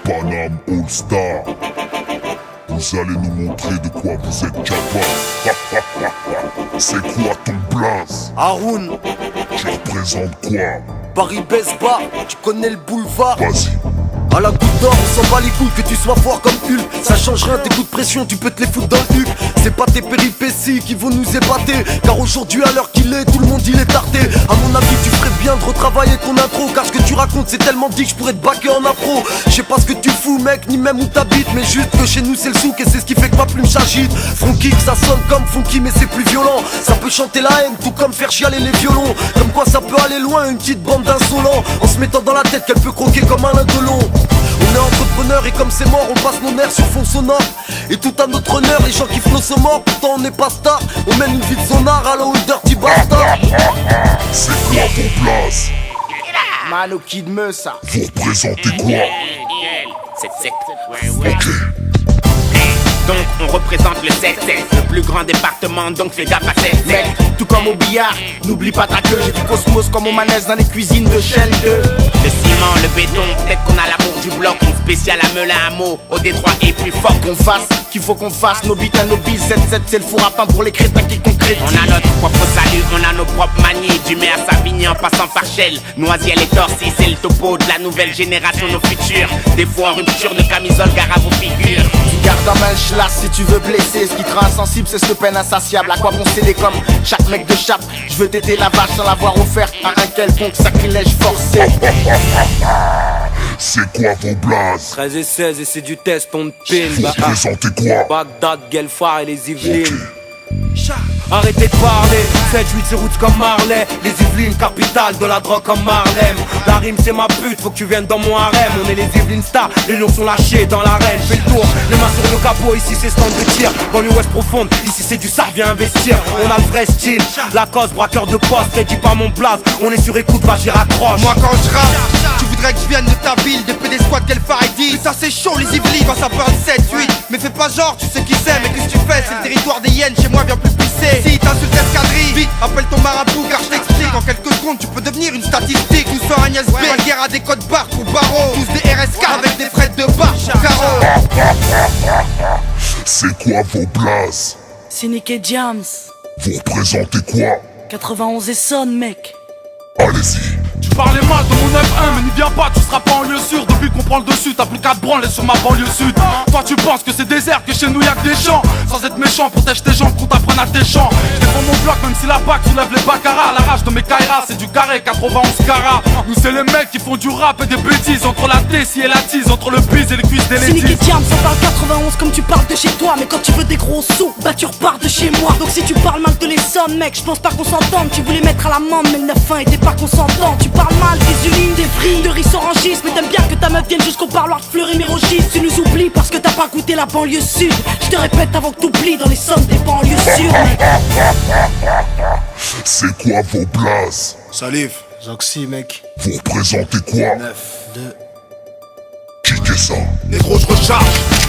Paname All Star, vous allez nous montrer de quoi vous êtes capable. C'est quoi ton blaze? Haroun, Tu représentes quoi? Paris Besbar, tu connais le boulevard. Vas-y. À la goutte d'or, on s'en bat les couilles, que tu sois fort comme Hulk. Ça change rien, tes coups de pression, tu peux te les foutre dans le huc. C'est pas tes péripéties qui vont nous épater, car aujourd'hui à l'heure qu'il est, tout le monde il est tardé. À mon avis tu ferais bien de retravailler ton intro, car ce que tu racontes c'est tellement dit que je pourrais te baquer en afro. Je sais pas ce que tu fous mec, ni même où t'habites, mais juste que chez nous c'est le souk et c'est ce qui fait que ma plume s'agite. Funky, ça sonne comme funky mais c'est plus violent. Ça peut chanter la haine, tout comme faire chialer les violons. Comme quoi ça peut aller loin, une petite bande d'insolents, en se mettant dans la tête qu'elle peut croquer comme un lindelon. On est entrepreneurs et comme c'est mort on passe nos nerfs sur fond sonore. Et tout à notre honneur, les gens kiffent nos morts. Pourtant on n'est pas star, on mène une vie de zonard à la Dirty Bastard. C'est quoi vos places? Mano Kid Meusa. Vous représentez quoi? Cette secte. Ok. Donc on représente le 7-7, le plus grand département, donc fais gaffe à 7. Mec, tout comme au billard, n'oublie pas ta queue. J'ai du cosmos comme au manège dans les cuisines de Shell 2. Le ciment, le béton, peut-être qu'on a l'amour du bloc. Une spéciale à Melun à Meaux, au Détroit est plus fort. Qu'on fasse, qu'il faut qu'on fasse, nos beats à nos bis. 7-7 c'est le four à pain pour les crétins qui concrétisent. On a notre propre salut, on a nos propres manies. Du mai à Savigny en passant par Shell, Noisiel et Torcy, c'est le topo de la nouvelle génération, nos futurs. Des fois en rupture de camisole, gare à vos figures. Tu gardes en main le schlass si tu veux blesser. Ce qui te rend insensible c'est ce peine insatiable. À quoi bon céder comme chaque mec de chape? Je veux téter la vache sans l'avoir offert à un quelconque sacrilège forcé. C'est quoi vos blazes? 13 et 16 et c'est du test, on te pin. Vous représentez quoi? Bagdad, Guelphar et les Yvelines. Arrêtez de parler, 7-8 c'est route comme Marley. Les Yvelines, capitale de la drogue comme Marlem. La rime c'est ma pute, faut que tu viennes dans mon harem. On est les Yvelines stars, les lions sont lâchés dans l'arène. Fais le tour, les mains sur le capot, ici c'est stand de tir. Dans l'ouest profonde, ici c'est du sar, viens investir. On a le vrai style, la cause, braqueur de poste. T'es dis pas mon place, on est sur écoute, vas-y raccroche. Moi quand je rappe, tu voudrais que je vienne de ta ville, des PD squad qu'elle dit. Mais ça c'est chaud les Yvelines quand ça parle 7-8. Mais fais pas genre, tu sais qui c'est, mais qu'est-ce que tu fais? C'est le territoire des hyènes, chez moi viens plus pisser. Si t'insultes l'escadrille, vite, appelle ton marabout car je t'explique. En quelques secondes tu peux devenir une statistique. Nous sommes Agnès B, la guerre a des codes barres pour barreaux. Tous des RSK avec des frais de bar, carreau. C'est quoi vos blazes? Cynic et Jams. Vous représentez quoi? 91 et sonne, mec. Allez-y. Tu parlais mal de mon 9-1 mais n'y viens pas, tu seras pas en lieu sûr. Depuis qu'on prend le dessus, t'as plus qu'à te branler sur ma banlieue sud. Toi tu penses que c'est désert, que chez nous y'a que des champs. Sans être méchant, protège tes gens, qu'on t'apprenne à tes champs. Je défends mon bloc même si la BAC soulève les baccarat. La rage de mes Kairas, c'est du carré, 91 carats. Nous c'est les mecs qui font du rap et des bêtises. Entre la tessie et la tise, entre le bise et les cuisses des Cynic ladies. et Jams, on parle 91 comme tu parles de chez toi. Mais quand tu veux des gros sous, bah tu repars de chez moi. Donc si tu parles mal de les sommes, mec, je pense pas qu'on s'entende. Tu voulais mettre à l'amende, mais le 9-1 était pas consentant. Tu parles mal des Ulines, des frites, de riz orangis. Mais t'aimes bien que ta meuf vienne jusqu'au parloir de Fleury Mérogis. Tu nous oublies parce que t'as pas goûté la banlieue sud. Je te répète avant que t'oublies dans les sommes des banlieues sûres, mec. C'est quoi vos blazes? Salif, Zoxy mec. Vous représentez quoi? 9, 2. Kickez ça. Négro, je recharge,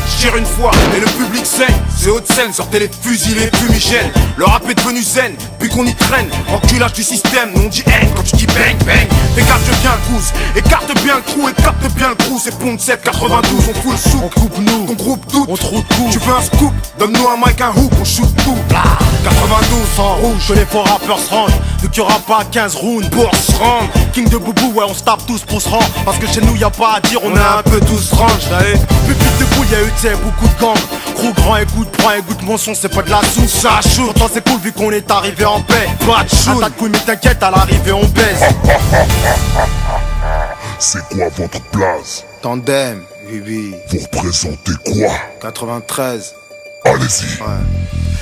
je tire une fois, et le public saigne. C'est Haute-Seine, sortez les fusils, les fumigènes. Le rap est devenu zen, puis qu'on y traîne. Enculage du système, nous on dit haine quand tu dis bang bang. Écarte bien le pouce, écarte bien le trou, écarte bien le trou. C'est Pont 7, 92, on fout le sou. On coupe nous, on groupe tout, on trouve tout. Tu veux un scoop, donne-nous un mic, un hook, on shoot tout. 92 en rouge, que les faux rappeurs se rangent. Vu qu'il y aura pas 15 rounds pour se rendre. King de Boubou, ouais on se tape tous pour se rendre. Parce que chez nous y'a pas à dire, on est un peu tous range. Pupite de boule, y'a eu t'sais beaucoup de gangs. Gros grand écoute, prends écoute mon son, c'est pas de la soupe, ça chaud. Pourtant c'est cool vu qu'on est arrivé en paix. Pas de chou, attaque couille mais t'inquiète, à l'arrivée on baisse. C'est quoi votre place? Tandem, oui. Vous représentez quoi? 93. Allez-y.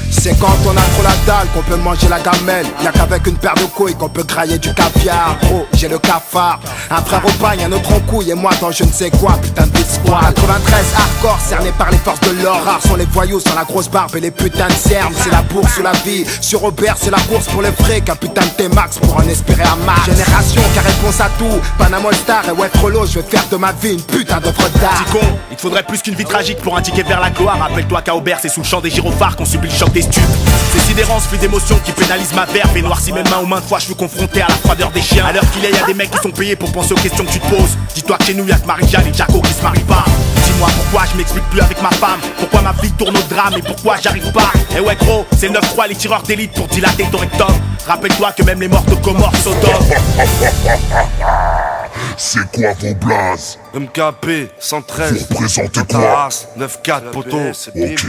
C'est quand on a trop la dalle qu'on peut manger la gamelle. Y'a qu'avec une paire de couilles qu'on peut grailler du caviar. Oh, j'ai le cafard. Un frère au pagne, un autre en couille. Et moi dans je ne sais quoi, putain de squad. 93 hardcore, cerné par les forces de l'or. Rares sont les voyous sans la grosse barbe et les putains de cernes. C'est la bourse ou la vie. Sur Robert, c'est la course pour le fric. Un putain de T-Max pour en espérer un max. Génération qui a réponse à tout. Panama Star et ouais Frollo, je vais faire de ma vie une putain d'œuvre d'art. Petit con, il te faudrait plus qu'une vie tragique pour un ticket vers la gloire. Rappelle-toi qu'à Aubert, c'est sous le champ des gyrophares qu'on subit le choc des stupes. C'est sidérant ce flux d'émotions qui pénalise ma verve et noircit mes mains aux maintes fois je suis confronté à la froideur des chiens. À l'heure qu'il est, y'a des mecs qui sont payés pour penser aux questions que tu te poses. Dis-toi que chez nous y'a que Marie-Jeanne et Jaco qui se marient pas. Dis-moi pourquoi je m'explique plus avec ma femme, pourquoi ma vie tourne au drame et pourquoi j'arrive pas. Eh ouais gros, c'est le 9-3 les tireurs d'élite pour dilater ton rectum. Rappelle-toi que même les morts de Comores s'automent. C'est quoi vos blazes? MKP 113. Vous représentez quoi? Taras 9-4 poteau. Ok.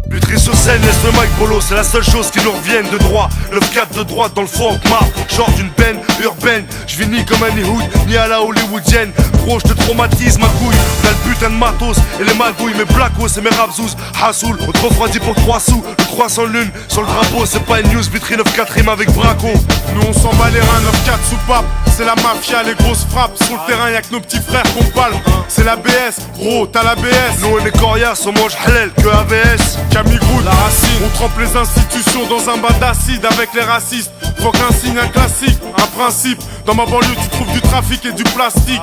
Lutterie sur scène, laisse le mic polo, c'est la seule chose qui nous revienne de droit. Le 4 de droite dans le fond, marre, genre d'une peine urbaine. Je vis ni comme un Hood, ni à la hollywoodienne. Gros, je te traumatise ma couille. On a le putain de matos et les magouilles, mes blacos et mes rapsous. Hassoul, on te refroidit pour 3 sous. Le croissant lune sur le drapeau, c'est pas une news, vitrine 9-4 rime avec Braco. Nous on s'en bat les reins, 9-4 soupape. C'est la mafia, les grosses frappes. Sur le terrain, y'a que nos petits frères qu'on parle. C'est la BS, gros, t'as la BS. Nous on est coriaces, on mange halal que AVS. Camille Groot, la racine. On trempe les institutions dans un bain d'acide avec les racistes. Faut qu'un signe, un classique, un principe. Dans ma banlieue, tu trouves du trafic et du plastique.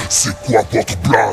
C'est quoi votre blaze?